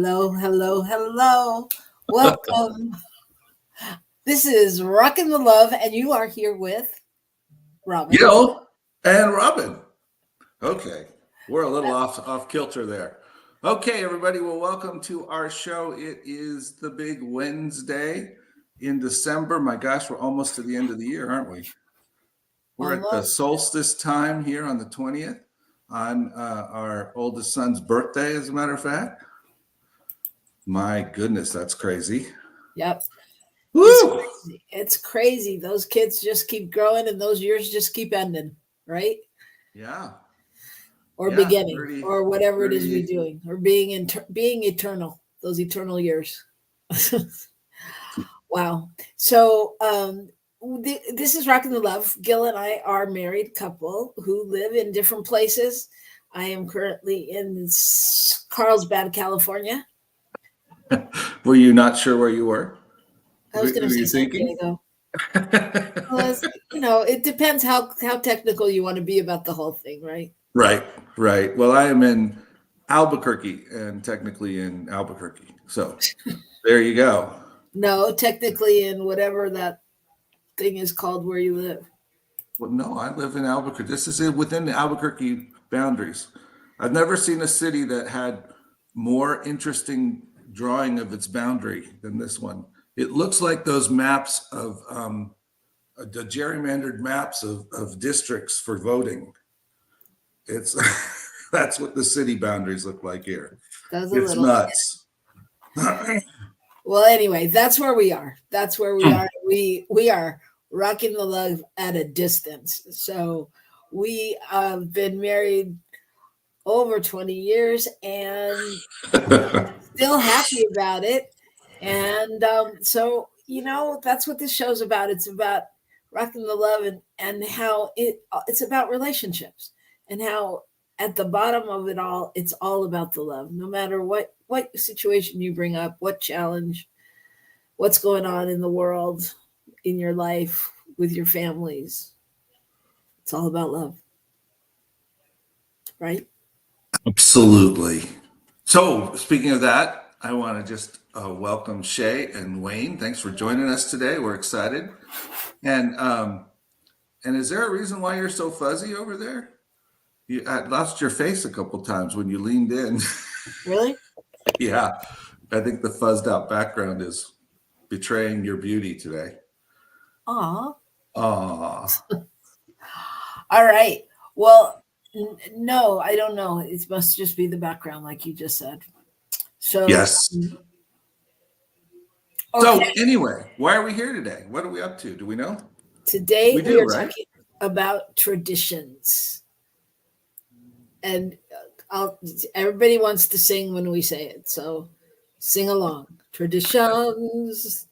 Hello, hello, hello. Welcome. This is Rockin the Love, and you are here with Robyn. Gil and Robyn. Okay, we're a little off kilter there. Okay, everybody. Well, welcome to our show. It is the big Wednesday in December. My gosh, we're almost to the end of the year, aren't we? We're at the solstice time here on the 20th, on our oldest son's birthday, as a matter of fact. My goodness, that's crazy. Yep. Woo! It's crazy. Those kids just keep growing and those years just keep ending, right? Yeah. Or Yeah, beginning, 30, or whatever it is 30. we're doing, or being eternal, those eternal years. Wow. So this is Rockin the Love. Gil and I are a married couple who live in different places. I am currently in Carlsbad, California. Were you not sure where you were? I was going to say San Diego. Well, it depends how technical you want to be about the whole thing, right? Right. Well, I am in Albuquerque and technically in Albuquerque. So there you go. No, technically in whatever that thing is called where you live. Well, no, I live in Albuquerque. This is within the Albuquerque boundaries. I've never seen a city that had more interesting drawing of its boundary than this one. It looks like those maps of the gerrymandered maps of districts for voting. It's that's what the city boundaries look like here. It's nuts. Well, anyway, that's where we are. That's where we are. We are rocking the love at a distance. So we have been married over 20 years and still happy about it. And so, that's what this show's about. It's about rocking the love and how it's about relationships and how at the bottom of it all, it's all about the love. No matter what situation you bring up, what challenge, what's going on in the world, in your life, with your families, it's all about love. Right? Absolutely. So speaking of that, I want to just welcome Shay and Wayne. Thanks for joining us today. We're excited. And is there a reason why you're so fuzzy over there? I lost your face a couple times when you leaned in. Really? Yeah. I think the fuzzed out background is betraying your beauty today. Aw. All right. Well, no, I don't know. It must just be the background, like you just said. So yes. Okay. So anyway, why are we here today? What are we up to? Do we know? Today we are talking about traditions. And everybody wants to sing when we say it. So sing along. Traditions.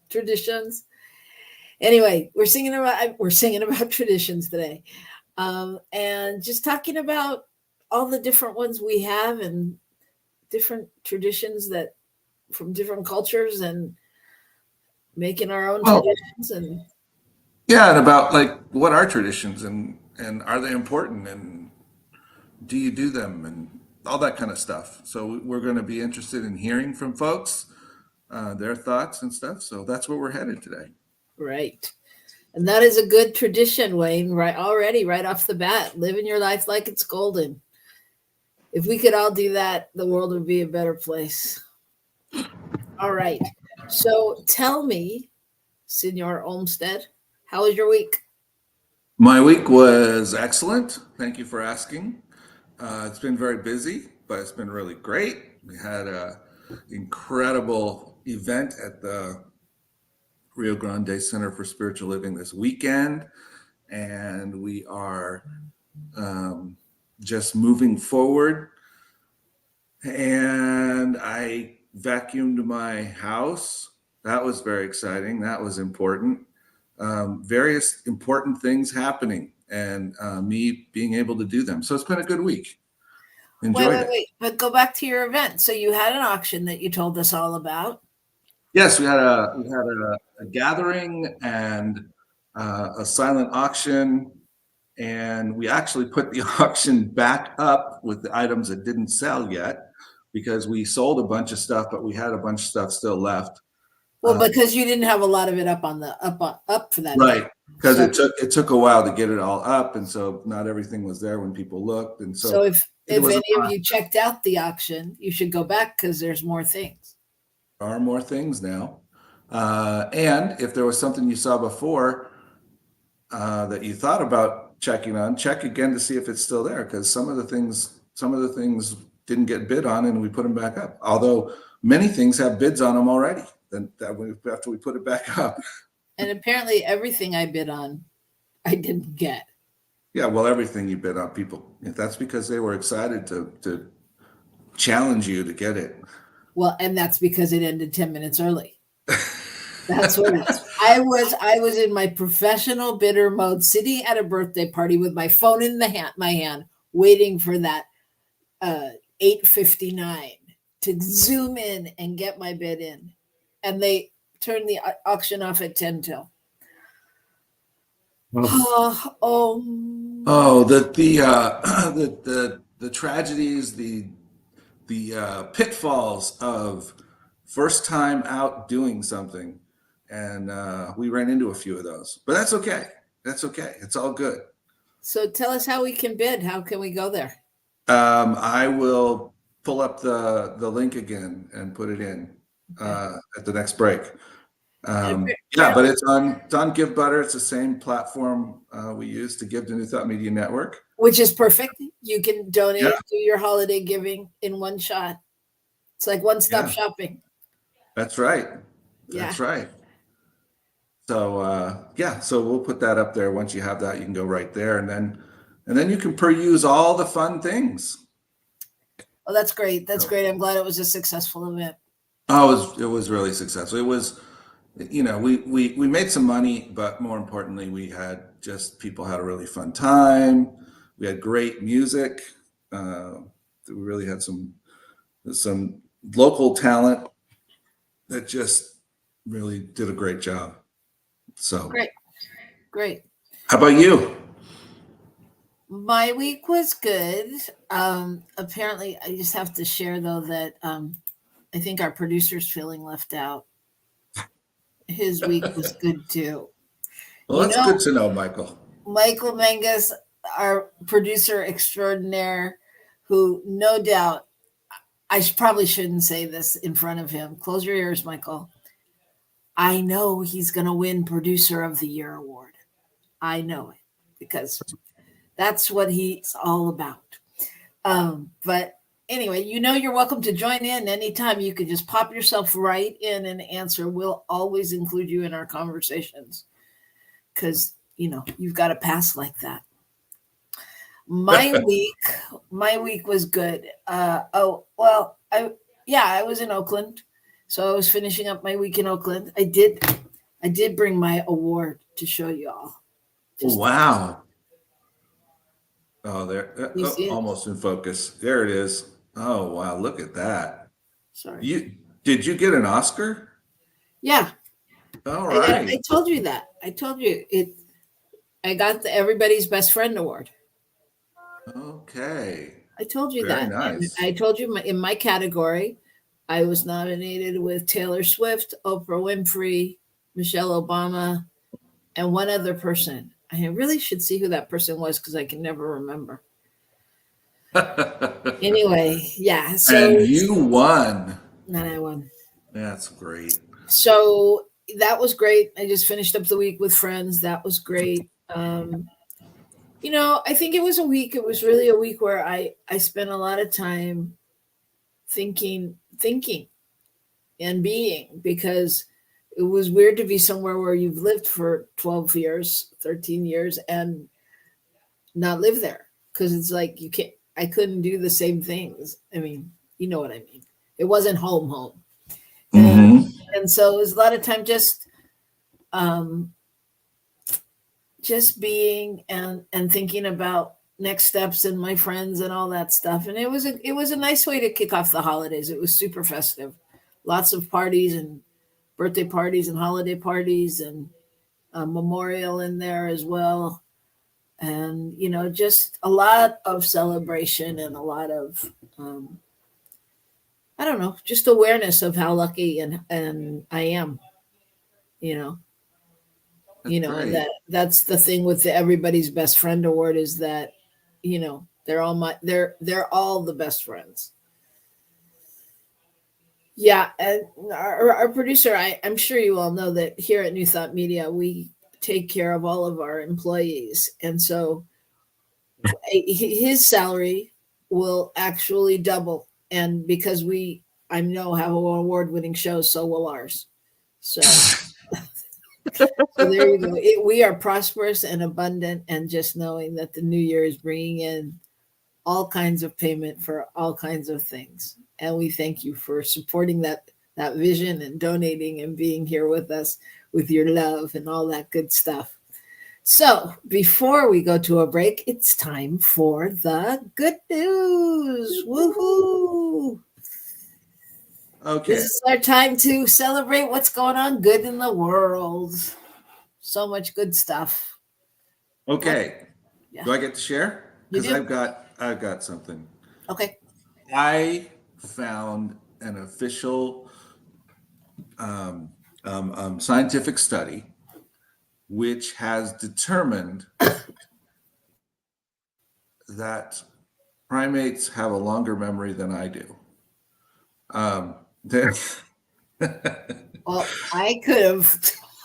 Anyway, we're singing about traditions today. And just talking about all the different ones we have and different traditions that from different cultures and making our own traditions and about like what are traditions and are they important and do you do them and all that kind of stuff. So we're going to be interested in hearing from folks, their thoughts and stuff. So that's where we're headed today. Right. And that is a good tradition, Wayne, right off the bat, living your life like it's golden. If we could all do that, the world would be a better place. All right. So tell me, Senor Olmsted, how was your week? My week was excellent. Thank you for asking. It's been very busy, but it's been really great. We had an incredible event at the Rio Grande Center for Spiritual Living this weekend, and we are just moving forward. And I vacuumed my house. That was very exciting. That was important. Various important things happening and me being able to do them. So it's been a good week. Enjoyed it. Wait. But go back to your event. So you had an auction that you told us all about. Yes, we had a gathering and a silent auction, and we actually put the auction back up with the items that didn't sell yet. because we sold a bunch of stuff, but we had a bunch of stuff still left. Well, because you didn't have a lot of it up on the up for that day. Right. Because it took a while to get it all up, and so not everything was there when people looked. And So if any of you checked out the auction, you should go back because there's more things. There are more things now. And if there was something you saw before that you thought about checking on, check again to see if it's still there, because some of the things didn't get bid on, and we put them back up. Although many things have bids on them already. Then after we put it back up. And apparently everything I bid on, I didn't get. Yeah, well, everything you bid on, people, that's because they were excited to challenge you to get it. Well, and that's because it ended 10 minutes early. That's what it is. I was in my professional bidder mode, sitting at a birthday party with my phone in my hand, waiting for that 8:59 to zoom in and get my bid in. And they turned the auction off at 10 till. The tragedies, the pitfalls of first time out doing something, and we ran into a few of those, but that's okay. It's all good. So tell us how we can bid. How can we go there? I will pull up the link again and put it in at the next break. But it's on GiveButter. It's the same platform we use to give to New Thought Media Network, which is perfect. You can donate to your holiday giving in one shot. It's like one-stop shopping. That's right. That's right. So so we'll put that up there. Once you have that, you can go right there, and then you can peruse all the fun things. Oh, that's great. That's great. I'm glad it was a successful event. Oh, it was really successful. It was, we made some money, but more importantly, people had a really fun time. We had great music. We really had some local talent that just really did a great job. So great. How about you? My week was good. Apparently, I just have to share though that I think our producer's feeling left out. His week was good too. Well, that's good to know, Michael. Michael Mangus, our producer extraordinaire, who no doubt, I probably shouldn't say this in front of him. Close your ears, Michael. I know he's going to win Producer of the Year award. I know it because that's what he's all about. But anyway, you're welcome to join in anytime. You could just pop yourself right in and answer. We'll always include you in our conversations because, you've got a past like that. My week was good. I was in Oakland. So I was finishing up my week in Oakland. I did bring my award to show you all. Wow. Oh, there, almost in focus. There it is. Oh, wow. Look at that. Sorry. Did you get an Oscar? Yeah. All right. I told you that. I told you it. I got the Everybody's Best Friend award. Okay. I told you Very that. Nice. And I told you in my category, I was nominated with Taylor Swift, Oprah Winfrey, Michelle Obama, and one other person. I really should see who that person was because I can never remember. Anyway, yeah. So and you won. And I won. That's great. So that was great. I just finished up the week with friends. That was great. I think it was really a week where I spent a lot of time thinking and being, because it was weird to be somewhere where you've lived for 12 years, 13 years and not live there. Cause it's like, I couldn't do the same things. I mean, you know what I mean? It wasn't home. Mm-hmm. And so it was a lot of time just being and thinking about next steps and my friends and all that stuff. And it was a nice way to kick off the holidays. It was super festive, lots of parties and birthday parties and holiday parties and a memorial in there as well. And, just a lot of celebration and a lot of I don't know, just awareness of how lucky and I am, you know. That's And great. that's the thing with the everybody's best friend award is that, they're all the best friends. Yeah, and our producer, I'm sure you all know that here at New Thought Media, we take care of all of our employees. And so his salary will actually double. And because I know, have award winning shows, so will ours. So there you go. We are prosperous and abundant, and just knowing that the new year is bringing in all kinds of payment for all kinds of things. And we thank you for supporting that vision and donating and being here with us with your love and all that good stuff. So, before we go to a break, it's time for the good news. Woohoo! This Okay. is our time to celebrate what's going on good in the world. So much good stuff. What? Okay. Yeah, Do I get to share? you Because do. I've got something. Okay. I found an official scientific study which has determined that primates have a longer memory than I do. There- Well, I could have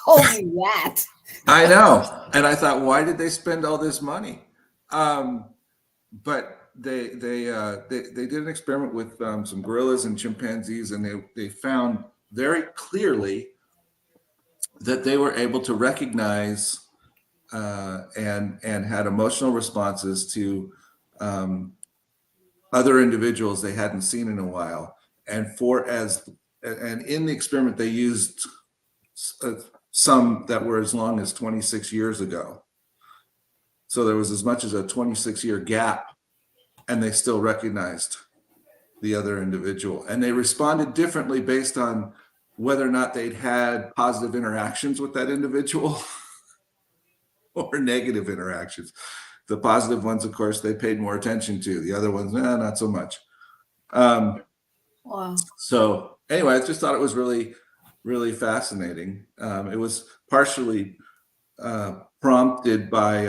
told you that. I know, and I thought, why did they spend all this money? Um, but they did an experiment with some gorillas and chimpanzees, and they found very clearly that they were able to recognize and had emotional responses to um, other individuals they hadn't seen in a while. And in the experiment, they used uh, some that were as long as 26 years ago. So there was as much as a 26-year gap, and they still recognized the other individual. And they responded differently based on whether or not they'd had positive interactions with that individual or negative interactions. The positive ones, of course, they paid more attention to. The other ones, not so much. Um, Wow. so anyway, I just thought it was really, really fascinating. It was partially prompted by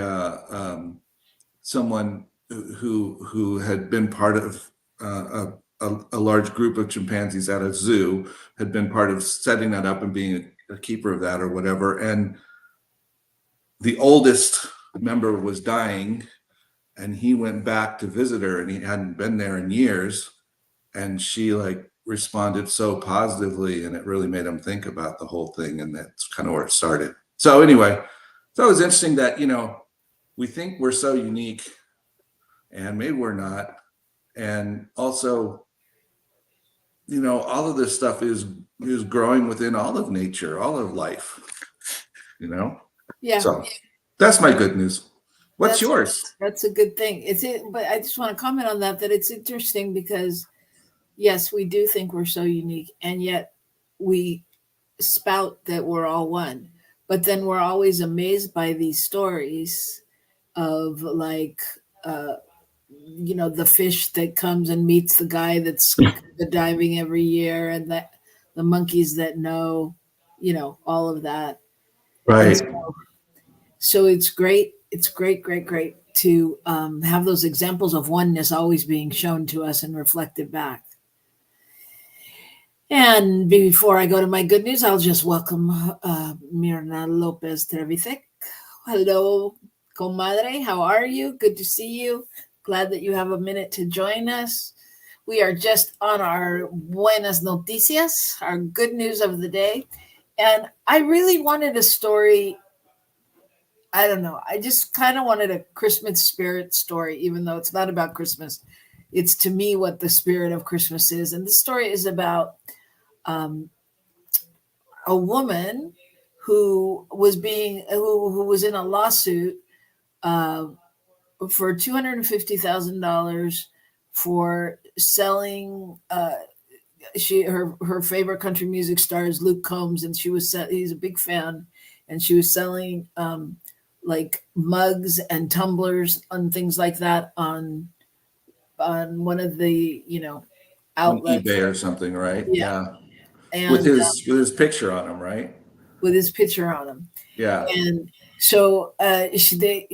someone who had been part of a large group of chimpanzees at a zoo, had been part of setting that up and being a keeper of that or whatever. And the oldest member was dying, and he went back to visit her, and he hadn't been there in years. And she like responded so positively, and it really made him think about the whole thing. And that's kind of where it started. So anyway, so it was interesting that, we think we're so unique, and maybe we're not. And also, all of this stuff is growing within all of nature, all of life, you know. Yeah. So that's my good news. What's That's yours? that's a good thing. But I just want to comment on that it's interesting because yes, we do think we're so unique, and yet we spout that we're all one. But then we're always amazed by these stories of like the fish that comes and meets the guy that's the diving every year, and that the monkeys that know, all of that. And Right. so it's great. It's great, great, great to have those examples of oneness always being shown to us and reflected back. And before I go to my good news, I'll just welcome Mirna Lopez Trevithick. Hello, comadre. How are you? Good to see you. Glad that you have a minute to join us. We are just on our buenas noticias, our good news of the day. And I really wanted a story. I don't know. I just kind of wanted a Christmas spirit story, even though it's not about Christmas. It's to me what the spirit of Christmas is. And the story is about um, a woman who was in a lawsuit uh, for $250,000 for selling. Her favorite country music star is Luke Combs, and he's a big fan, and she was selling like mugs and tumblers and things like that on one of the on outlets. eBay or something, right? Yeah, Yeah. With and his picture on him, right? with his picture on him. Yeah. And so they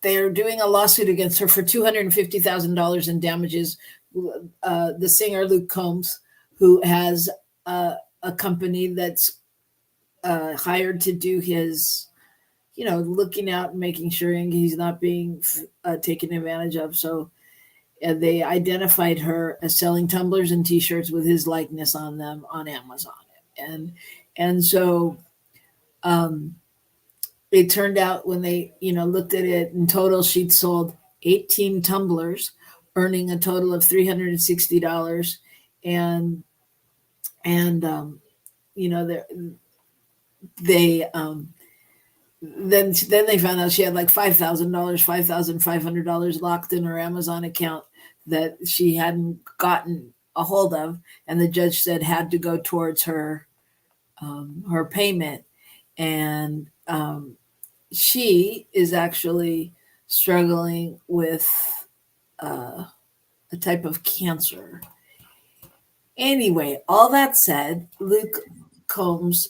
are doing a lawsuit against her for $250,000 in damages. The singer Luke Combs, who has a company that's hired to do his, looking out and making sure he's not being taken advantage of. So they identified her as selling tumblers and T-shirts with his likeness on them on Amazon, and so. It turned out when they, looked at it in total, she'd sold 18 tumblers, earning a total of $360. And, you know, they, then they found out she had like $5,000, $5,500 locked in her Amazon account that she hadn't gotten a hold of. And the judge said had to go towards her payment. And, she is actually struggling with a type of cancer. Anyway, all that said, Luke Combs,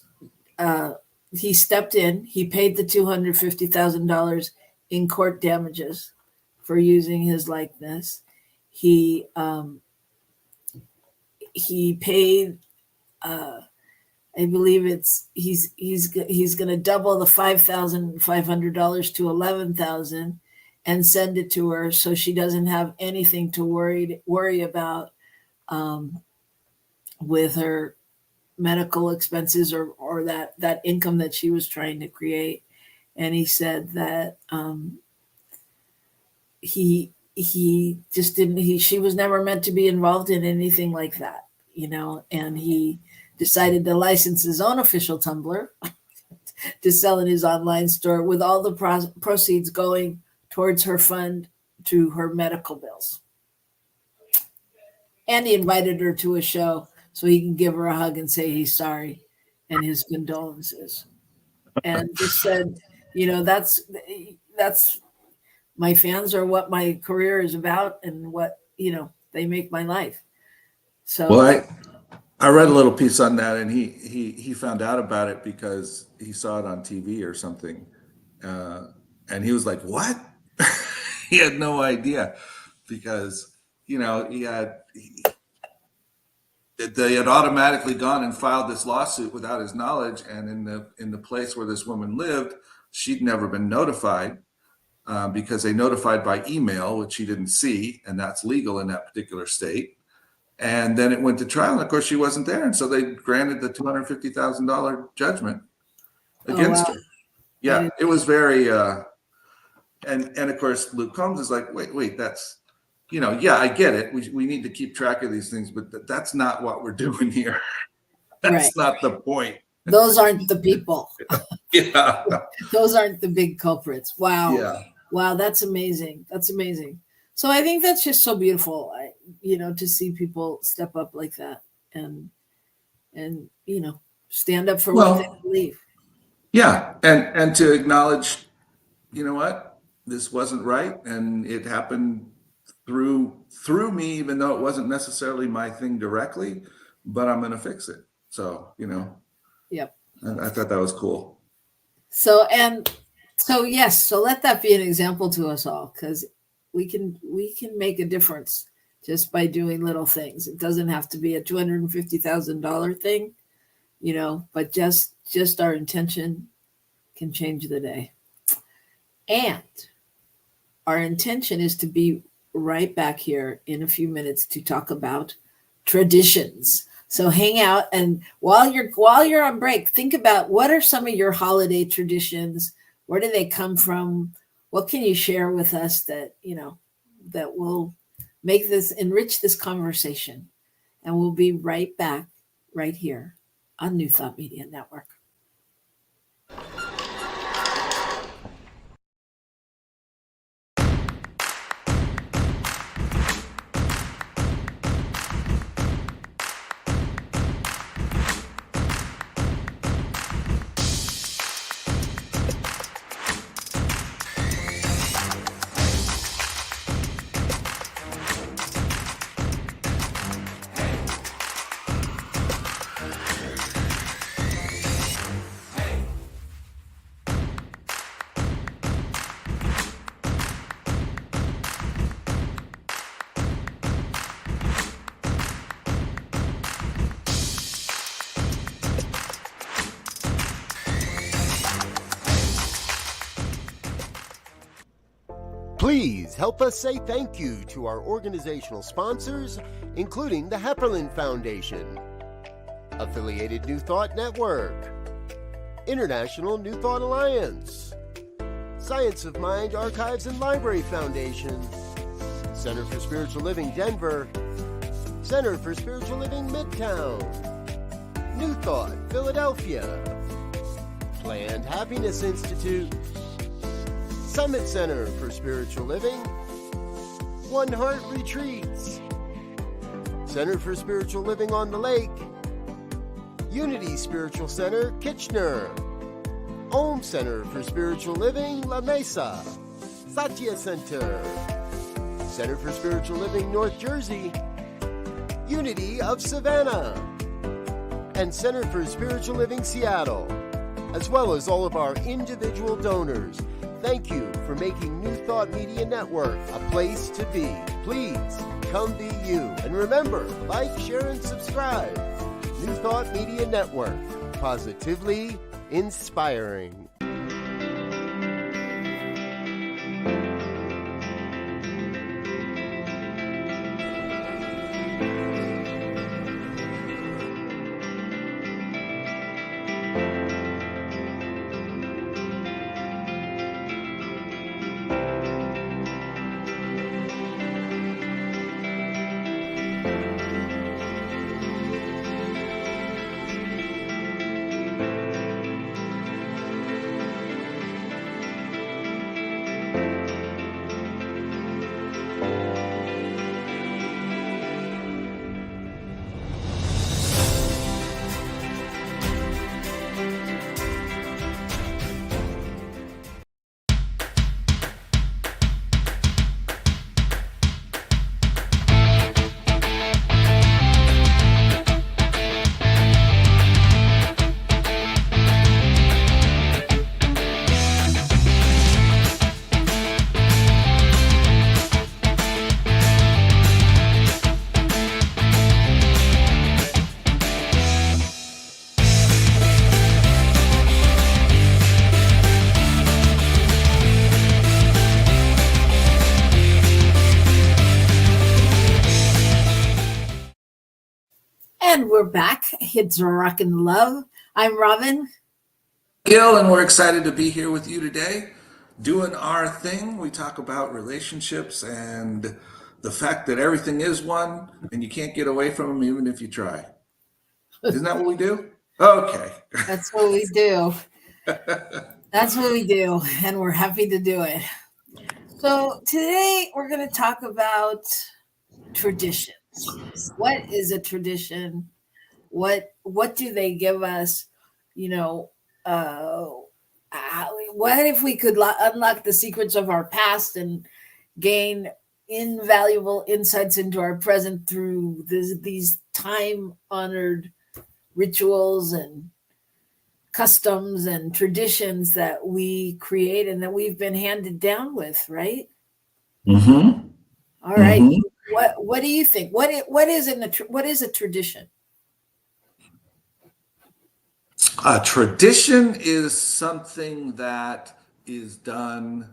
he stepped in. He paid the $250,000 in court damages for using his likeness. He paid. I believe he's going to double the $5,500 to $11,000 and send it to her so she doesn't have anything to worry about with her medical expenses or that income that she was trying to create. And he said that he just didn't. She was never meant to be involved in anything like that, and he decided to license his own official tumbler to sell in his online store, with all the proceeds going towards her fund to her medical bills. And he invited her to a show so he can give her a hug and say he's sorry and his condolences. And just said, that's my fans are what my career is about, and what, they make my life. So Well, I read a little piece on that, and he found out about it because he saw it on TV or something, and he was like, "What?" He had no idea because they had automatically gone and filed this lawsuit without his knowledge, and in the place where this woman lived, she'd never been notified because they notified by email, which she didn't see, and that's legal in that particular state. And then it went to trial, and of course she wasn't there, and so they granted the $250,000 judgment against her. Yeah, it was very, and of course Luke Combs is like, wait, that's, yeah, I get it. We need to keep track of these things, but that's not what we're doing here. That's not the point. Those aren't the people. Yeah, those aren't the big culprits. Wow. Yeah. Wow, that's amazing. That's amazing. So I think that's just so beautiful, to see people step up like that and stand up for what they believe. Yeah, and to acknowledge, what, this wasn't right, and it happened through me, even though it wasn't necessarily my thing directly, but I'm going to fix it. So, Yep. I thought that was cool. So yes, so let that be an example to us all, because we can make a difference just by doing little things. It doesn't have to be a $250,000 thing, but just our intention can change the day. And our intention is to be right back here in a few minutes to talk about traditions. So hang out, and while you're on break, think about what are some of your holiday traditions? Where do they come from? What can you share with us that that will enrich this conversation? And we'll be right back right here on New Thought Media Network. Please help us say thank you to our organizational sponsors, including the Hepperlin Foundation, Affiliated New Thought Network, International New Thought Alliance, Science of Mind Archives and Library Foundation, Center for Spiritual Living Denver, Center for Spiritual Living Midtown, New Thought Philadelphia, Planned Happiness Institute, Summit Center for Spiritual Living, One Heart Retreats, Center for Spiritual Living on the Lake, Unity Spiritual Center, Kitchener, Om Center for Spiritual Living, La Mesa, Satya Center, Center for Spiritual Living, North Jersey, Unity of Savannah, and Center for Spiritual Living, Seattle, as well as all of our individual donors. Thank you for making New Thought Media Network a place to be. Please come be you. And remember, like, share, and subscribe. New Thought Media Network, positively inspiring. And we're back. It's Rockin the Love. I'm Robyn. Gil, and we're excited to be here with you today, doing our thing. We talk about relationships and the fact that everything is one, and you can't get away from them even if you try. Isn't that what we do? Okay. That's what we do. That's what we do, and we're happy to do it. So today we're going to talk about traditions. What is a tradition? What do they give us? What if we could unlock the secrets of our past and gain invaluable insights into our present through these time-honored rituals and customs and traditions that we create and that we've been handed down with, right? Mm-hmm. All right. Mm-hmm. What do you think? What is a tradition? A tradition is something that is done,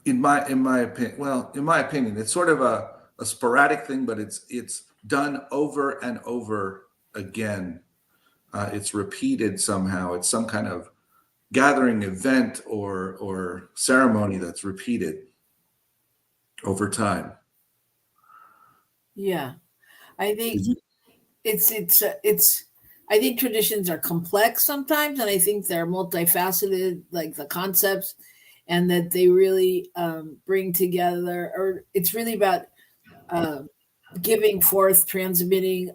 in my opinion. Well, in my opinion, it's sort of a sporadic thing, but it's done over and over again. It's repeated somehow. It's some kind of gathering event or ceremony that's repeated over time. Yeah, I think I think traditions are complex sometimes, and I think they're multifaceted, like the concepts, and that they really bring together. Or it's really about giving forth, transmitting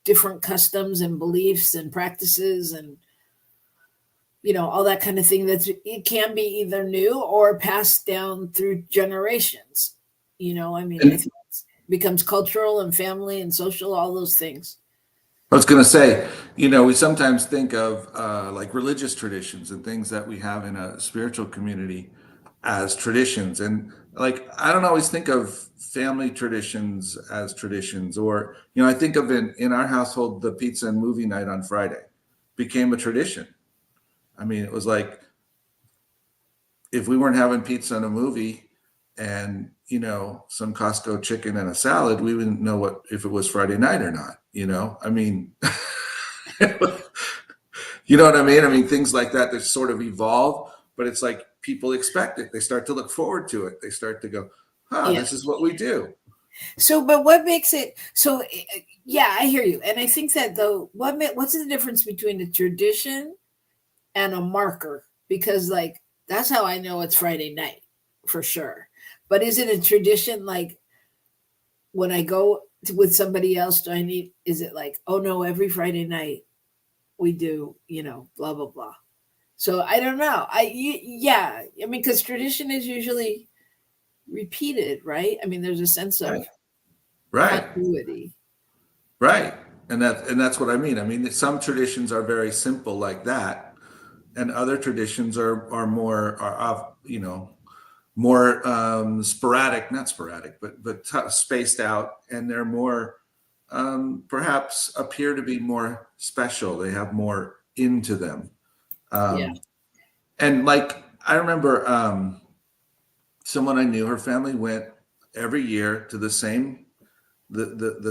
different customs and beliefs and practices, and all that kind of thing. It can be either new or passed down through generations. I think it becomes cultural and family and social, all those things. I was going to say, we sometimes think of like religious traditions and things that we have in a spiritual community as traditions. And like, I don't always think of family traditions as traditions, or, I think of in our household, the pizza and movie night on Friday became a tradition. I mean, it was like, if we weren't having pizza and a movie and, some Costco chicken and a salad, we wouldn't know what if it was Friday night or not. I mean, you know what I mean? I mean, things like that sort of evolve, but it's like people expect it. They start to look forward to it. They start to go, this is what we do. So, but what makes it so? Yeah, I hear you, and I think that though, what's the difference between a tradition and a marker? Because like that's how I know it's Friday night for sure. But is it a tradition like when I go with somebody else? Is it like, oh no, every Friday night we do, blah blah blah. So I don't know. Yeah, I mean, because tradition is usually repeated, right? I mean, there's a sense of continuity. Right. And that's what I mean. I mean, some traditions are very simple like that, and other traditions are more more sporadic, not sporadic, but spaced out, and they're more perhaps appear to be more special. They have more into them. And like I remember someone I knew, her family went every year to the same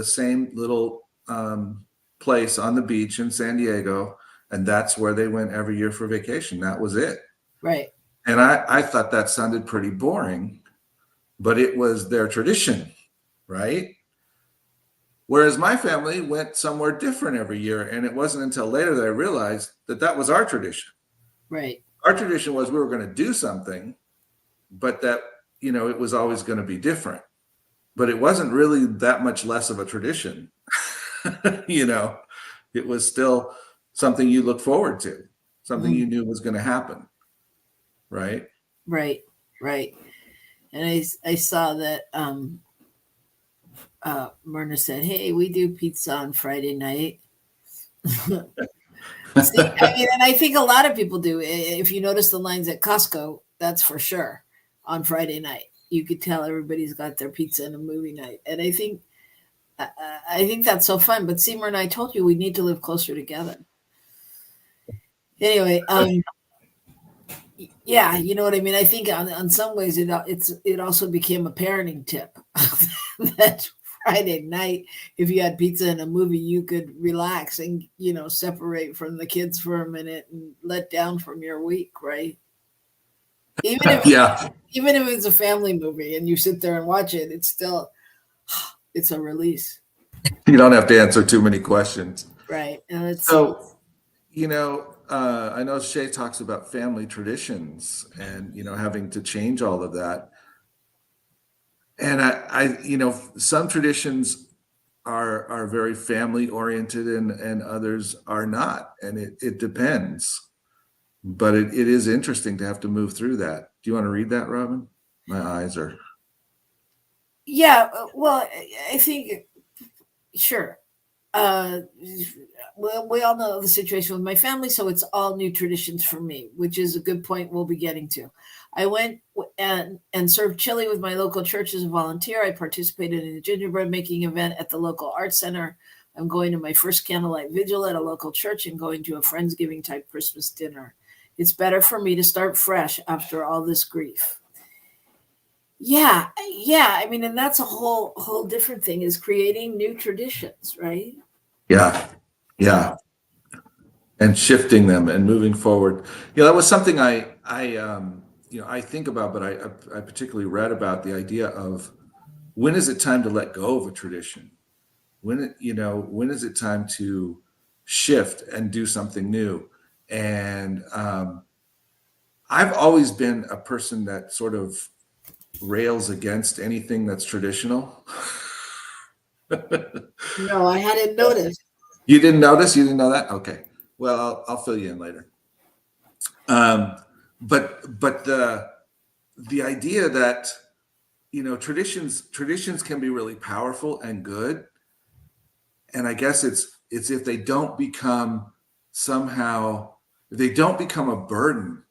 same little place on the beach in San Diego, and that's where they went every year for vacation. That was it. Right. And I thought that sounded pretty boring, but it was their tradition, right? Whereas my family went somewhere different every year, and it wasn't until later that I realized that was our tradition. Right. Our tradition was we were going to do something, but that, it was always going to be different. But it wasn't really that much less of a tradition. It was still something you look forward to, something you knew was going to happen. Right. Right. And I saw that Myrna said, hey, we do pizza on Friday night. See, I mean, and I think a lot of people do. If you notice the lines at Costco, that's for sure on Friday night. You could tell everybody's got their pizza and a movie night. And I think that's so fun. But Seymour and I told you we need to live closer together. Anyway, yeah, you know what I mean? I think on some ways it also became a parenting tip that Friday night, if you had pizza and a movie, you could relax and, separate from the kids for a minute and let down from your week, right? Even if it's a family movie and you sit there and watch it, it's a release. You don't have to answer too many questions. Right. So, I know Shay talks about family traditions and, having to change all of that. And I some traditions are very family oriented and others are not. And it depends. But it is interesting to have to move through that. Do you want to read that, Robyn? My eyes are. Yeah, well, I think, sure. Well, we all know the situation with my family, so it's all new traditions for me, which is a good point we'll be getting to. I went and served chili with my local church as a volunteer. I participated in a gingerbread making event at the local arts center. I'm going to my first candlelight vigil at a local church and going to a Friendsgiving type Christmas dinner. It's better for me to start fresh after all this grief. Yeah. I mean, and that's a whole different thing, is creating new traditions, right? Yeah. And shifting them and moving forward. That was something I think about, but I particularly read about the idea of when is it time to let go of a tradition? When is it time to shift and do something new? And I've always been a person that sort of rails against anything that's traditional. No, I hadn't noticed. You didn't notice? You didn't know that? Okay. Well, I'll fill you in later. But the idea that traditions can be really powerful and good, and I guess it's if they don't become if they don't become a burden,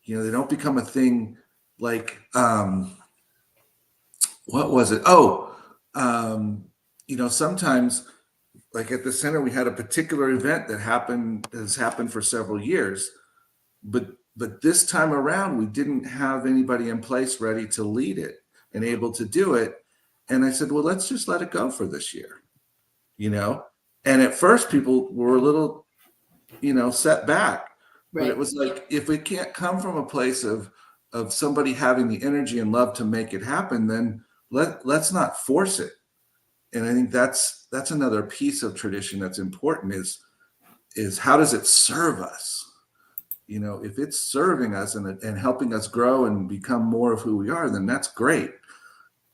they don't become a thing like what was it? Sometimes, like at the center, we had a particular event that has happened for several years, but this time around, we didn't have anybody in place ready to lead it and able to do it. And I said, well, let's just let it go for this year, And at first people were a little, set back. Right. But it was like, if it can't come from a place of somebody having the energy and love to make it happen, then let's not force it. And I think that's another piece of tradition that's important is how does it serve us? If it's serving us and helping us grow and become more of who we are, then that's great.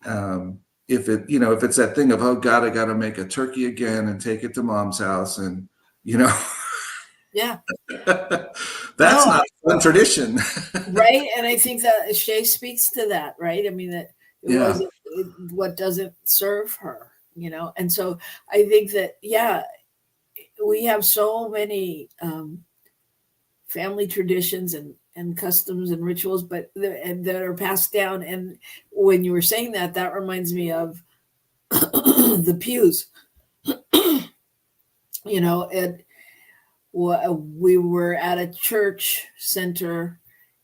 If it's that thing of, oh God, I got to make a turkey again and take it to mom's house and, yeah, that's not a fun tradition. Right. And I think that Shay speaks to that, right? I mean, that it wasn't what doesn't serve her, And so I think that, we have so many family traditions and customs and rituals, but that are passed down. And when you were saying that reminds me of the pews. We were at a church center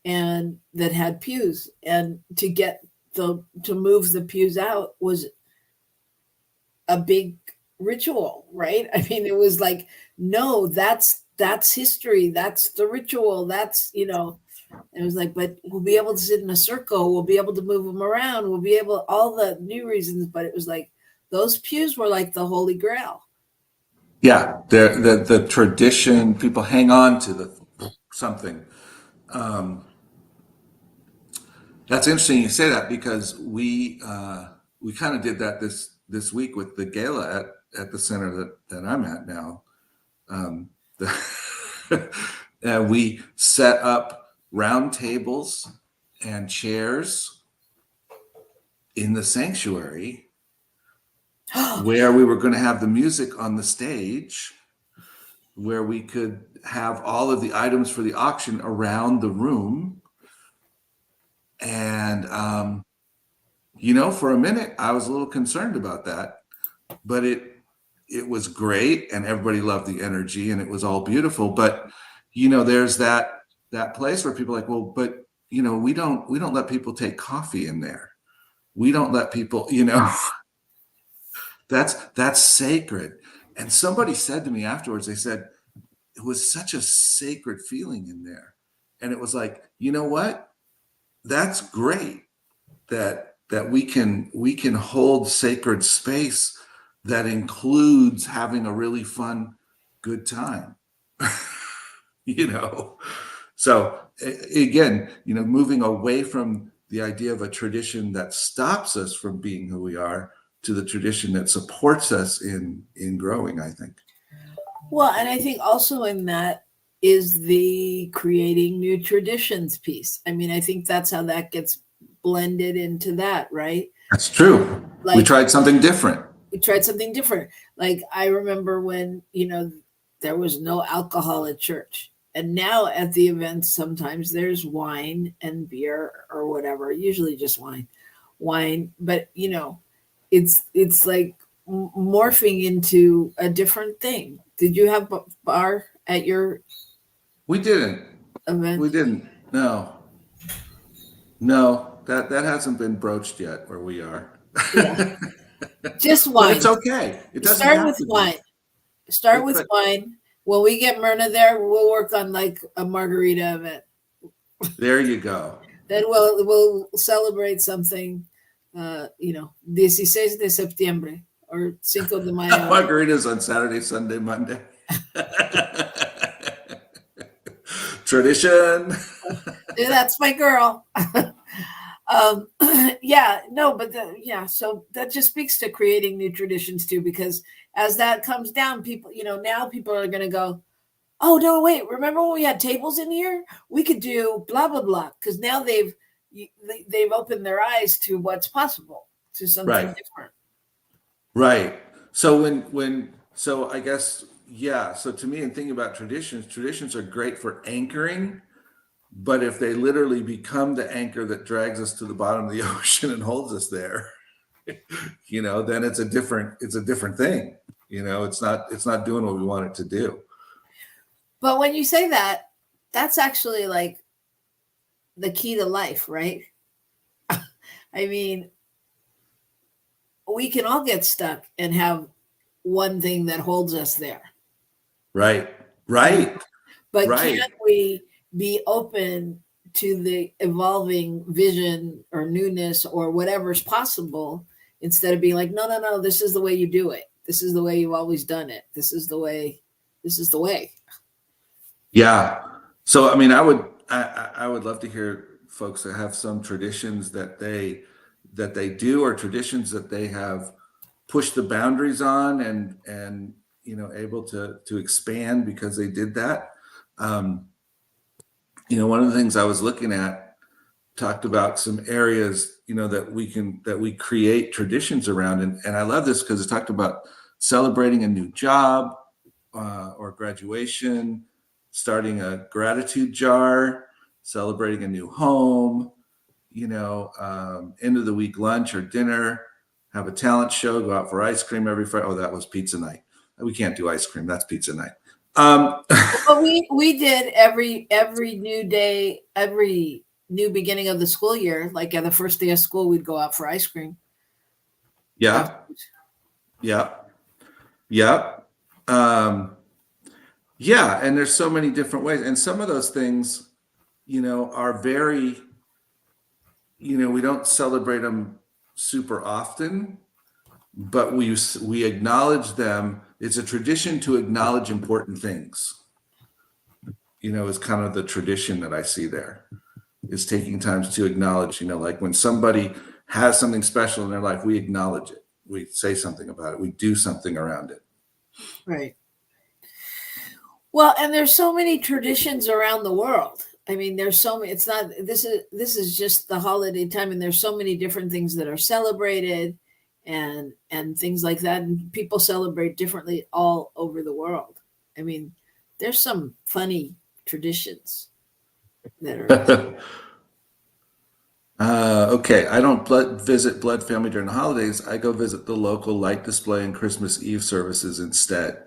and that had pews, and to move the pews out was a big ritual, right? I mean, it was like, no, that's history. That's the ritual. That's, it was like, but we'll be able to sit in a circle. We'll be able to move them around. We'll be able, all the new reasons, but it was like, those pews were like the Holy Grail. Yeah. The tradition, people hang on to something. That's interesting you say that, because we kind of did that this week with the gala at the center that I'm at now. We set up round tables and chairs in the sanctuary where we were going to have the music on the stage, where we could have all of the items for the auction around the room. And, for a minute, I was a little concerned about that, but it was great and everybody loved the energy and it was all beautiful. But, there's that place where people are like, well, but, we don't let people take coffee in there. We don't let people, that's sacred. And somebody said to me afterwards, they said, it was such a sacred feeling in there. And it was like, you know what? That's great that we can hold sacred space that includes having a really fun, good time. So again, moving away from the idea of a tradition that stops us from being who we are to the tradition that supports us in growing, I think. Well, and I think also in that is the creating new traditions piece. I mean, I think that's how that gets blended into that, right? That's true. Like, we tried something different. Like, I remember when, there was no alcohol at church. And now at the events, sometimes there's wine and beer or whatever, usually just wine. But, it's like morphing into a different thing. Did you have bar at your We didn't. event? We didn't. No, that hasn't been broached yet where we are. Yeah. Just wine. But it's okay. It doesn't Start with wine. Start with wine. When we get Myrna there, we'll work on like a margarita event. There you go. Then we'll celebrate something, 16 de septiembre or Cinco de Mayo. Margaritas on Saturday, Sunday, Monday. Tradition. That's my girl. So that just speaks to creating new traditions too, because as that comes down, people, now people are going to go, oh no, wait, remember when we had tables in here? We could do blah, blah, blah. Because now they've opened their eyes to what's possible, to something different. Right. So so I guess, so to me, in thinking about traditions are great for anchoring. But if they literally become the anchor that drags us to the bottom of the ocean and holds us there, then it's a different thing. It's not doing what we want it to do. But when you say that, that's actually like the key to life, right? I mean, we can all get stuck and have one thing that holds us there. Right. Right. But Right. can't we be open to the evolving vision or newness or whatever's possible instead of being like, no, no, no, this is the way you do it. This is the way you've always done it. This is the way. This is the way. Yeah. So, I mean, I would love to hear folks that have some traditions that they do, or traditions that they have pushed the boundaries on and able to expand because they did that. One of the things I was looking at talked about some areas that we create traditions around, and I love this because it talked about celebrating a new job or graduation, starting a gratitude jar, celebrating a new home, end of the week lunch or dinner, have a talent show, go out for ice cream every Friday. Oh, that was pizza night. We can't do ice cream. That's pizza night. Well, we did every new day, every new beginning of the school year, like at the first day of school, we'd go out for ice cream. Yeah. Yeah. Yeah. Yeah. And there's so many different ways. And some of those things, are very, we don't celebrate them super often, but we acknowledge them. It's a tradition to acknowledge important things, is kind of the tradition that I see there, is taking times to acknowledge, like when somebody has something special in their life, we acknowledge it. We say something about it. We do something around it. Right. Well, and there's so many traditions around the world. I mean, there's so many, it's not, this is just the holiday time, and there's so many different things that are celebrated and things like that. And people celebrate differently all over the world. I mean, there's some funny traditions that are. Okay. I don't visit blood family during the holidays. I go visit the local light display and Christmas Eve services instead.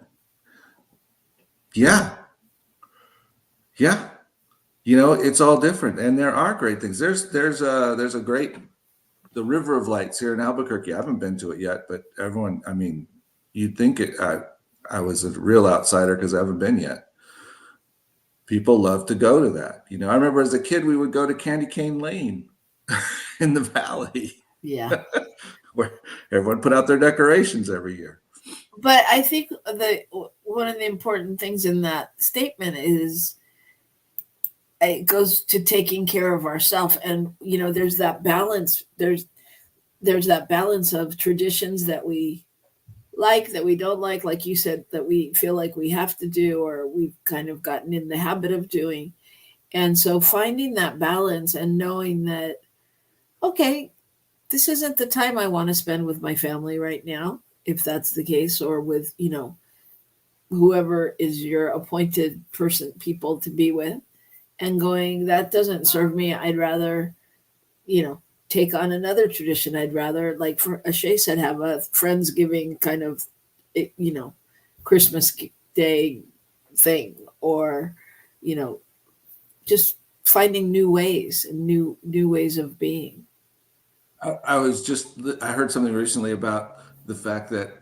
Yeah. Yeah. It's all different, and there are great things. There's a great, the River of Lights here in Albuquerque. I haven't been to it yet, but everyone, I mean, you'd think I was a real outsider because I haven't been yet. People love to go to that. I remember as a kid, we would go to Candy Cane Lane in the valley. Yeah. Where everyone put out their decorations every year. But I think one of the important things in that statement is it goes to taking care of ourselves. And, there's that balance. There's that balance of traditions that we like, that we don't like you said, that we feel like we have to do, or we've kind of gotten in the habit of doing. And so finding that balance and knowing that, okay, this isn't the time I want to spend with my family right now, if that's the case, or with, whoever is your appointed people to be with, and going, that doesn't serve me. I'd rather, take on another tradition. I'd rather, like for Ashay said, have a Friendsgiving kind of, Christmas Day thing, or, just finding new ways and new ways of being. I heard something recently about the fact that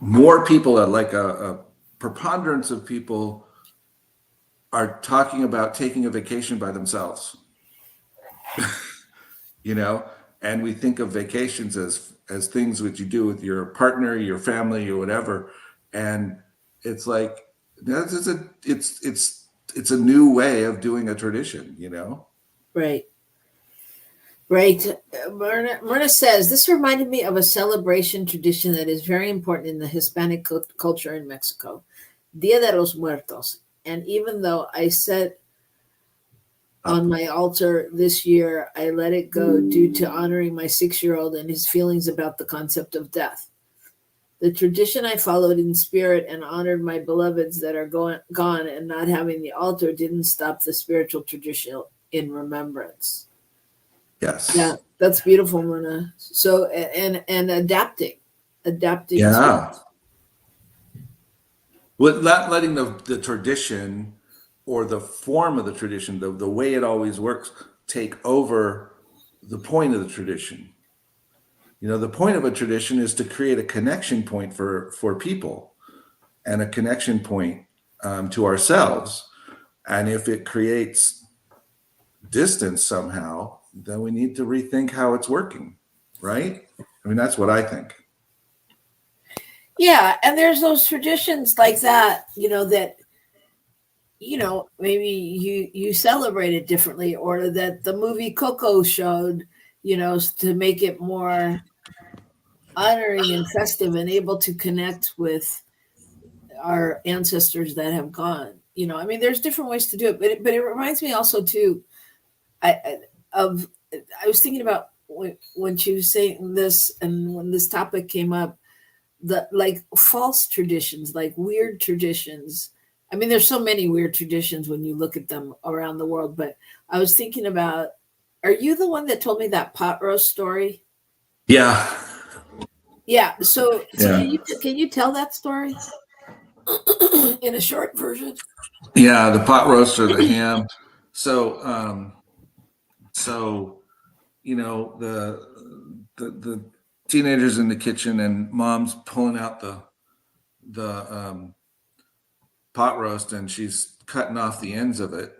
more people, like a preponderance of people, are talking about taking a vacation by themselves. And we think of vacations as things which you do with your partner, your family, or whatever. And it's like, it's a new way of doing a tradition, Right. Right. Myrna says, this reminded me of a celebration tradition that is very important in the Hispanic culture in Mexico, Dia de los Muertos. And even though I set on my altar this year, I let it go due to honoring my 6-year-old and his feelings about the concept of death. The tradition I followed in spirit and honored my beloveds that are gone, and not having the altar didn't stop the spiritual tradition in remembrance. Yes. Yeah, that's beautiful, Myrna. So, and adapting. Yeah. With not letting the tradition or the form of the tradition, the way it always works, take over the point of the tradition. The point of a tradition is to create a connection point for people and a connection point to ourselves. And if it creates distance somehow, then we need to rethink how it's working, right? I mean, that's what I think. Yeah, and there's those traditions like that, that maybe you celebrate it differently, or that the movie Coco showed, to make it more honoring and festive and able to connect with our ancestors that have gone. I mean, there's different ways to do it, but it reminds me also too, I was thinking about when she was saying this, and when this topic came up, the like false traditions, like weird traditions. I mean, there's so many weird traditions when you look at them around the world, but I was thinking about, are you the one that told me that pot roast story? Yeah. Yeah. So Yeah. Can you tell that story in a short version? Yeah, the pot roast or the ham. So, the teenagers in the kitchen, and mom's pulling out the pot roast, and she's cutting off the ends of it.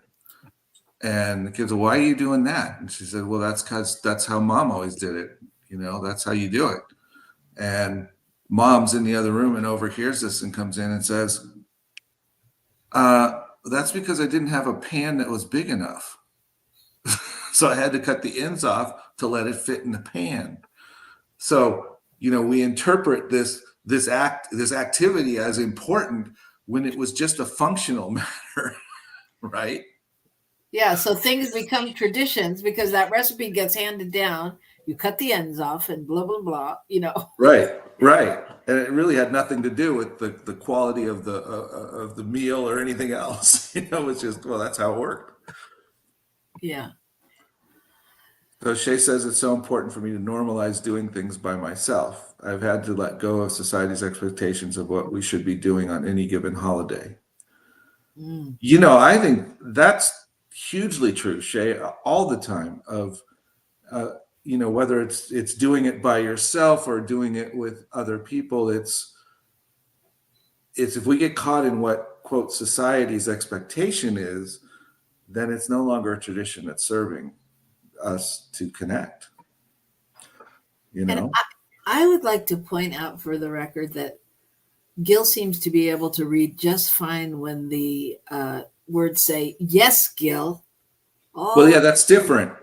And the kids are, why are you doing that? And she said, well, that's how mom always did it. That's how you do it. And mom's in the other room and overhears this and comes in and says, that's because I didn't have a pan that was big enough. So I had to cut the ends off to let it fit in the pan. So, we interpret this activity as important when it was just a functional matter, right? Yeah, so things become traditions because that recipe gets handed down. You cut the ends off and blah, blah, blah, Right. And it really had nothing to do with the quality of the meal or anything else. It's just, well, that's how it worked. Yeah. So Shay says it's so important for me to normalize doing things by myself. I've had to let go of society's expectations of what we should be doing on any given holiday. I think that's hugely true, Shay, all the time, of whether it's doing it by yourself or doing it with other people. It's if we get caught in what, quote, society's expectation is, then it's no longer a tradition that's serving us to connect. And I would like to point out for the record that Gil seems to be able to read just fine when the words say, yes, Gil. Well, yeah, that's different.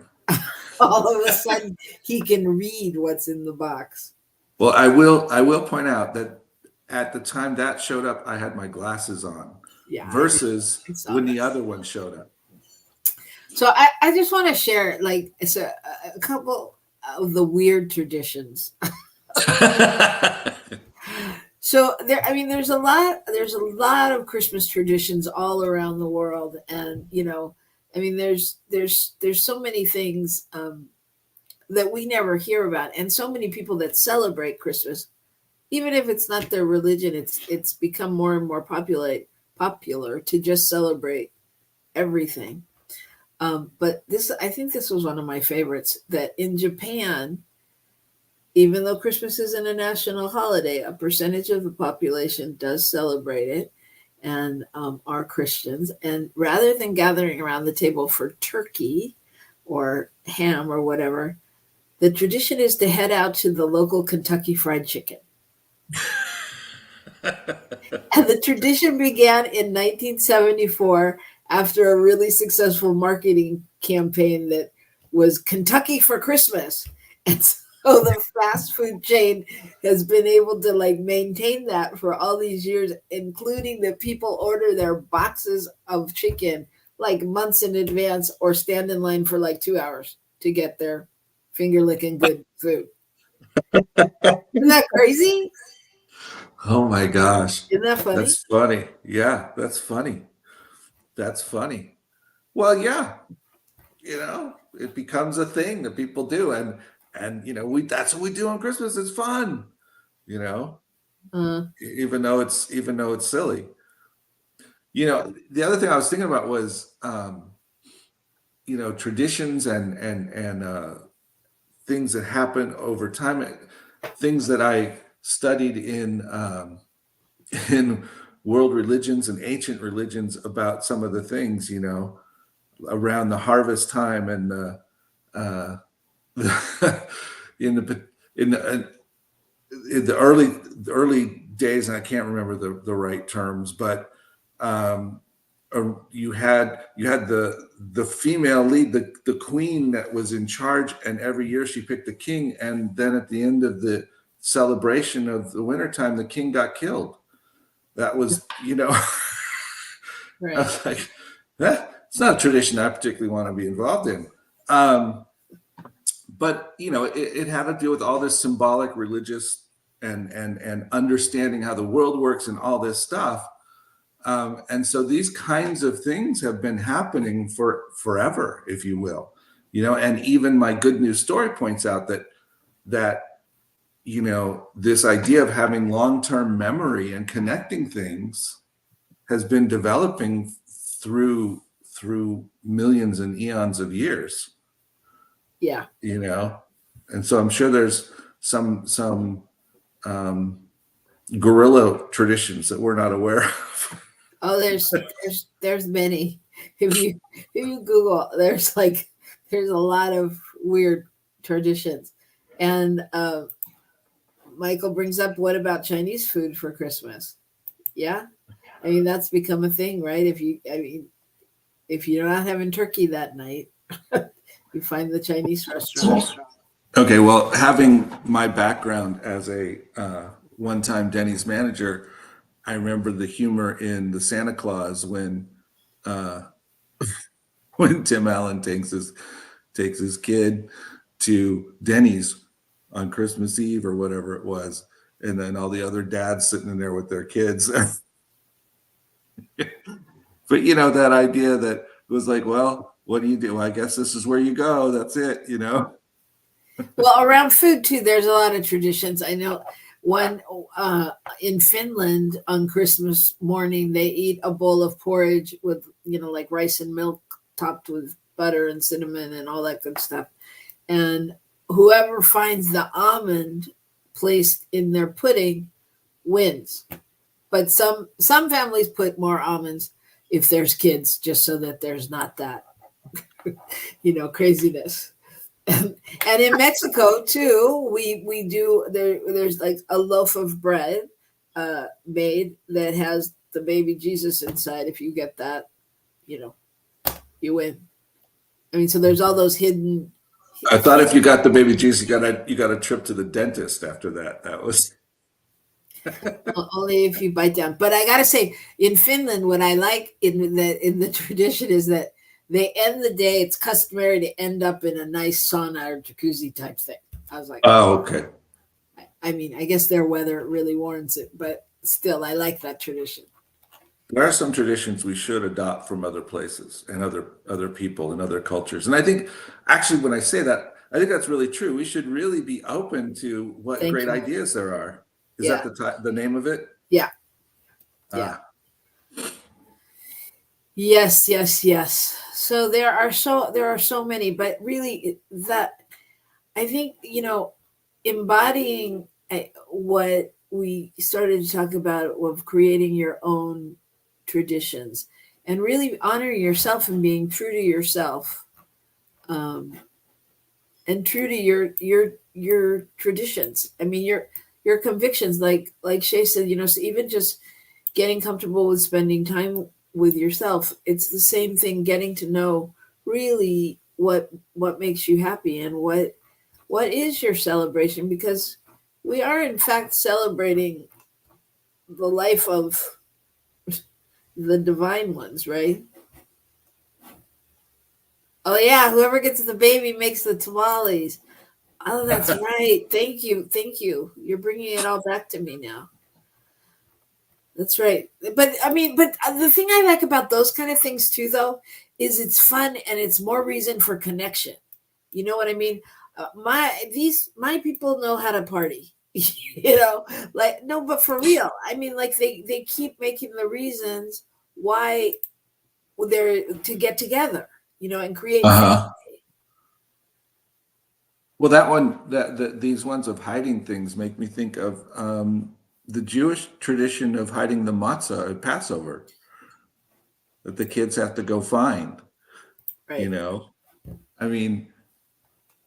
All of a sudden, he can read what's in the box. Well, I will point out that at the time that showed up, I had my glasses on, versus when the other one showed up. So I just want to share, it's a couple of the weird traditions. So there's a lot of Christmas traditions all around the world, and there's so many things that we never hear about, and so many people that celebrate Christmas, even if it's not their religion. It's become more and more popular to just celebrate everything. But I think this was one of my favorites, that in Japan, even though Christmas isn't a national holiday, a percentage of the population does celebrate it and are Christians. And rather than gathering around the table for turkey or ham or whatever, the tradition is to head out to the local Kentucky Fried Chicken. And the tradition began in 1974 after a really successful marketing campaign that was Kentucky for Christmas. And so the fast food chain has been able to maintain that for all these years, including that people order their boxes of chicken months in advance or stand in line for 2 hours to get their finger licking good food. Isn't that crazy? Oh my gosh. Isn't that funny? That's funny. Yeah, that's funny. That's funny. Well, yeah, it becomes a thing that people do. And that's what we do on Christmas. It's fun, even though it's silly. The other thing I was thinking about was, traditions and things that happen over time, things that I studied in world religions and ancient religions about some of the things, around the harvest time and uh, in the early days, and I can't remember the right terms, but you had the female lead, the queen that was in charge, and every year she picked a king, and then at the end of the celebration of the wintertime, the king got killed. That was, Right. I was like, it's not a tradition I particularly want to be involved in. But it had to do with all this symbolic, religious, and understanding how the world works and all this stuff. And so these kinds of things have been happening for forever, if you will. And even my good news story points out that this idea of having long-term memory and connecting things has been developing through millions and eons of years. Yeah. And so I'm sure there's some guerrilla traditions that we're not aware of. Oh, there's many. If you Google, there's a lot of weird traditions. And Michael brings up, what about Chinese food for Christmas? Yeah. I mean, that's become a thing, right? If you're not having turkey that night, you find the Chinese restaurant. Okay, well, having my background as a one-time Denny's manager, I remember the humor in the Santa Claus when Tim Allen takes his kid to Denny's on Christmas Eve or whatever it was, and then all the other dads sitting in there with their kids. But that idea that it was like, well, what do you do? Well, I guess this is where you go. That's it, Well, around food too, there's a lot of traditions. I know one in Finland on Christmas morning, they eat a bowl of porridge with, like rice and milk topped with butter and cinnamon and all that good stuff. And whoever finds the almond placed in their pudding wins. But some families put more almonds if there's kids, just so that there's not that, craziness. And in Mexico too, we do there's like a loaf of bread made that has the baby Jesus inside. If you get that, you win. I mean, so there's all those hidden. I thought if you got the baby Jesus, you got a trip to the dentist after that. That was only if you bite down. But I gotta say, in Finland, what I like in the tradition is that they end the day. It's customary to end up in a nice sauna or jacuzzi type thing. I was like, oh, okay. I mean, I guess their weather really warrants it, but still, I like that tradition. There are some traditions we should adopt from other places and other people and other cultures. And I think, actually, when I say that, I think that's really true. We should really be open to what great ideas there are. Is that the name of it? Yeah. Yeah. Yes. So there are so many, but really that I think, embodying what we started to talk about of creating your own traditions and really honoring yourself and being true to yourself, and true to your traditions. I mean, your convictions, like Shay said, so even just getting comfortable with spending time with yourself, it's the same thing, getting to know really what makes you happy and what is your celebration, because we are in fact celebrating the life of the divine ones, right? Oh yeah, whoever gets the baby makes the tamales. Oh, that's right. Thank you. You're bringing it all back to me now. That's right. But the thing I like about those kind of things too, though, is it's fun and it's more reason for connection. You know what I mean? My people know how to party. But for real, I mean, like they keep making the reasons why they're to get together, and create family. Uh-huh. Well, that one, these ones of hiding things make me think of the Jewish tradition of hiding the matzah at Passover that the kids have to go find. Right. I mean,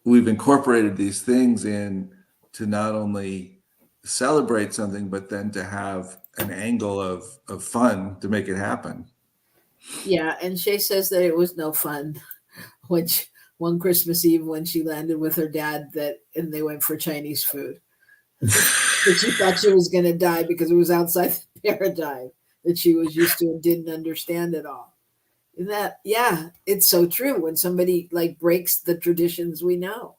we've incorporated these things in to not only celebrate something, but then to have an angle of fun to make it happen. Yeah, and Shay says that it was no fun one Christmas Eve when she landed with her dad and they went for Chinese food. But she thought she was going to die because it was outside the paradigm that she was used to and didn't understand at all. And that, yeah, it's so true when somebody like breaks the traditions we know.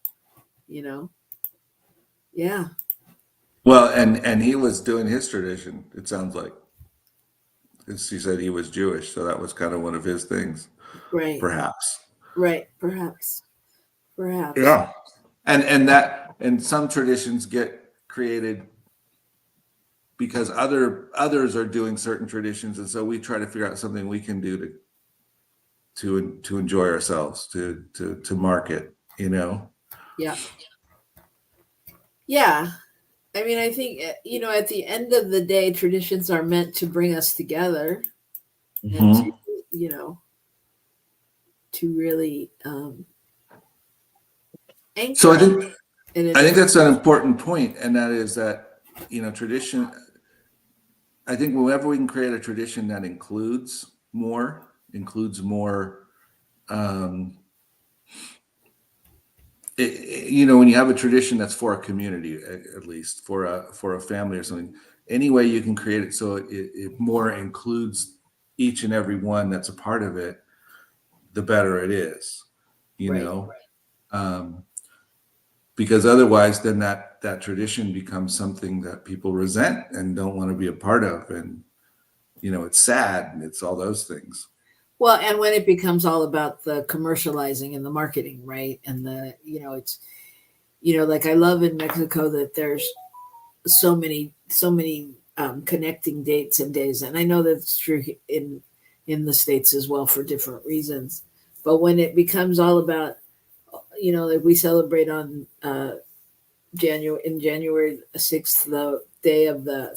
Yeah. Well, and he was doing his tradition, it sounds like. She said he was Jewish, so that was kind of one of his things. Right. Perhaps. Right. Perhaps. Yeah. And some traditions get created because others are doing certain traditions, and so we try to figure out something we can do to enjoy ourselves, to mark it, Yeah. Yeah. I mean, I think, at the end of the day, traditions are meant to bring us together and to really anchor. So I think that's an important point, and that is that, tradition, I think whenever we can create a tradition that includes more, when you have a tradition that's for a community, at least for a family or something, any way you can create it so it more includes each and every one that's a part of it, the better it is, because otherwise then that tradition becomes something that people resent and don't want to be a part of, and it's sad and it's all those things. Well, and when it becomes all about the commercializing and the marketing, right? And it's, like I love in Mexico that there's so many connecting dates and days. And I know that's true in the States as well for different reasons. But when it becomes all about, like we celebrate on January 6th, the day of the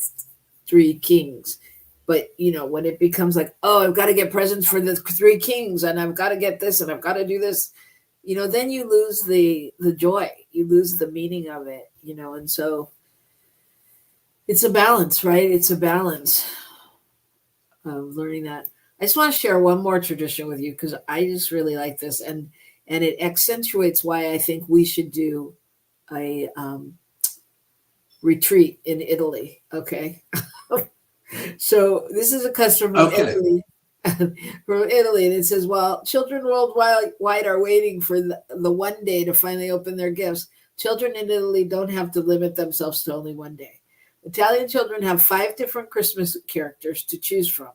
Three Kings. But, when it becomes like, oh, I've got to get presents for the Three Kings and I've got to get this and I've got to do this, then you lose the joy, you lose the meaning of it, and so it's a balance, right? It's a balance of learning that. I just want to share one more tradition with you because I just really like this, and it accentuates why I think we should do a retreat in Italy. Okay. So this is a custom from Italy, and it says, while children worldwide are waiting for the one day to finally open their gifts, children in Italy don't have to limit themselves to only one day. Italian children have 5 different Christmas characters to choose from.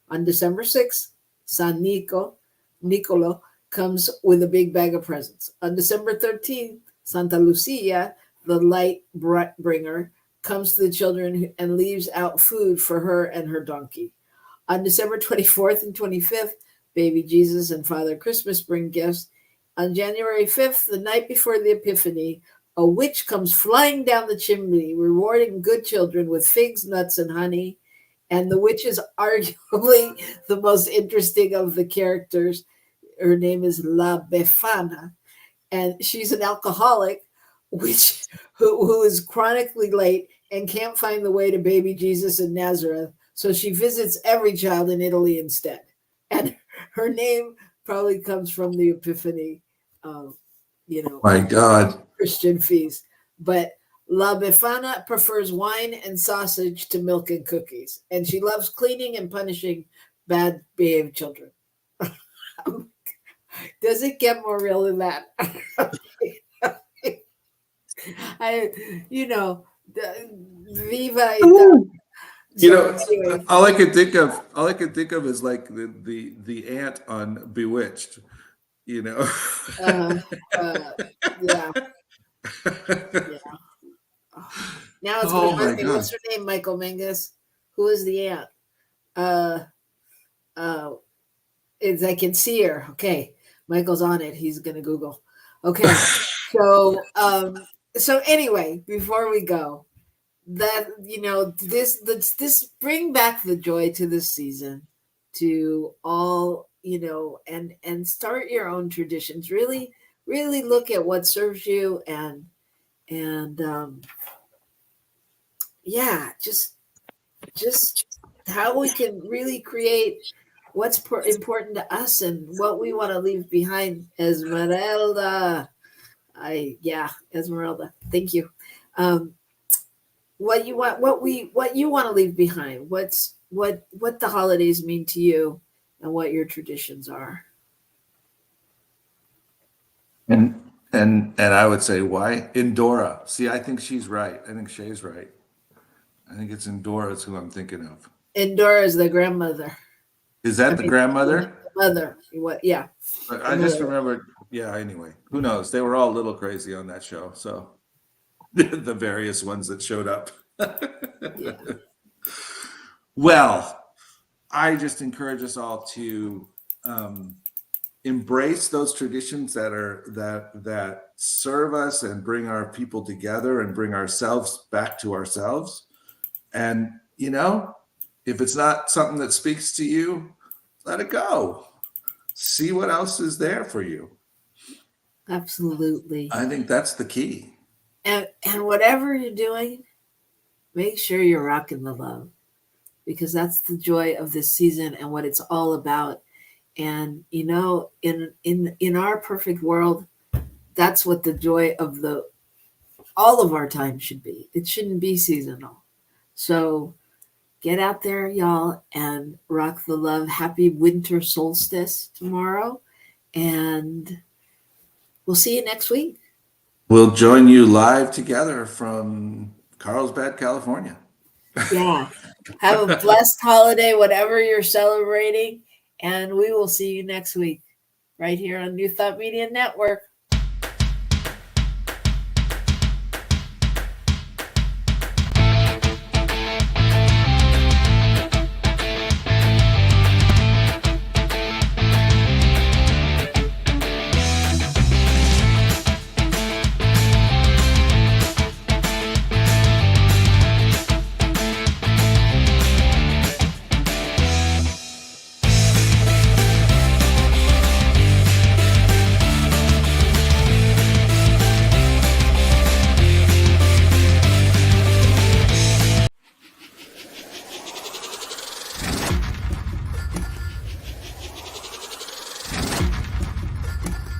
On December 6th, San Nicolo comes with a big bag of presents. On December 13th, Santa Lucia, the light bringer, comes to the children and leaves out food for her and her donkey. On December 24th and 25th, baby Jesus and Father Christmas bring gifts. On January 5th, the night before the Epiphany, a witch comes flying down the chimney, rewarding good children with figs, nuts, and honey. And the witch is arguably the most interesting of the characters. Her name is La Befana, and she's an alcoholic who is chronically late and can't find the way to baby Jesus in Nazareth. So she visits every child in Italy instead. And her name probably comes from the Epiphany, My God, Christian feast. But La Befana prefers wine and sausage to milk and cookies. And she loves cleaning and punishing bad behaved children. Does it get more real than that? Viva. all I could think of is like the ant on Bewitched, Yeah. Now it's going to be, what's her name? Michael Mingus. Who is the ant? is I can see her. Okay, Michael's on it. He's gonna Google. Okay, so anyway, before we go, that this bring back the joy to this season, to all and start your own traditions. Really, really look at what serves you, and yeah, just how we can really create what's important to us and what we want to leave behind. Esmeralda, Esmeralda, thank you. What you want, what you want to leave behind, what the holidays mean to you, and what your traditions are. And I would say, why Indora? See, I think she's right. I think Shay's right. I think it's Indora's who I'm thinking of. Indora is the grandmother. Is that the grandmother? Mother. What? Yeah. But I just remembered. Yeah. Anyway, who knows? They were all a little crazy on that show. So the various ones that showed up. Yeah. Well, I just encourage us all to embrace those traditions that serve us and bring our people together and bring ourselves back to ourselves. And if it's not something that speaks to you, let it go. See what else is there for you. Absolutely. I think that's the key. And whatever you're doing, make sure you're rocking the love, because that's the joy of this season and what it's all about. And in our perfect world, that's what the joy of all of our time should be. It shouldn't be seasonal. So get out there, y'all, and rock the love. Happy winter solstice tomorrow. And we'll see you next week. We'll join you live together from Carlsbad, California. Yeah. Have a blessed holiday, whatever you're celebrating. And we will see you next week right here on New Thought Media Network.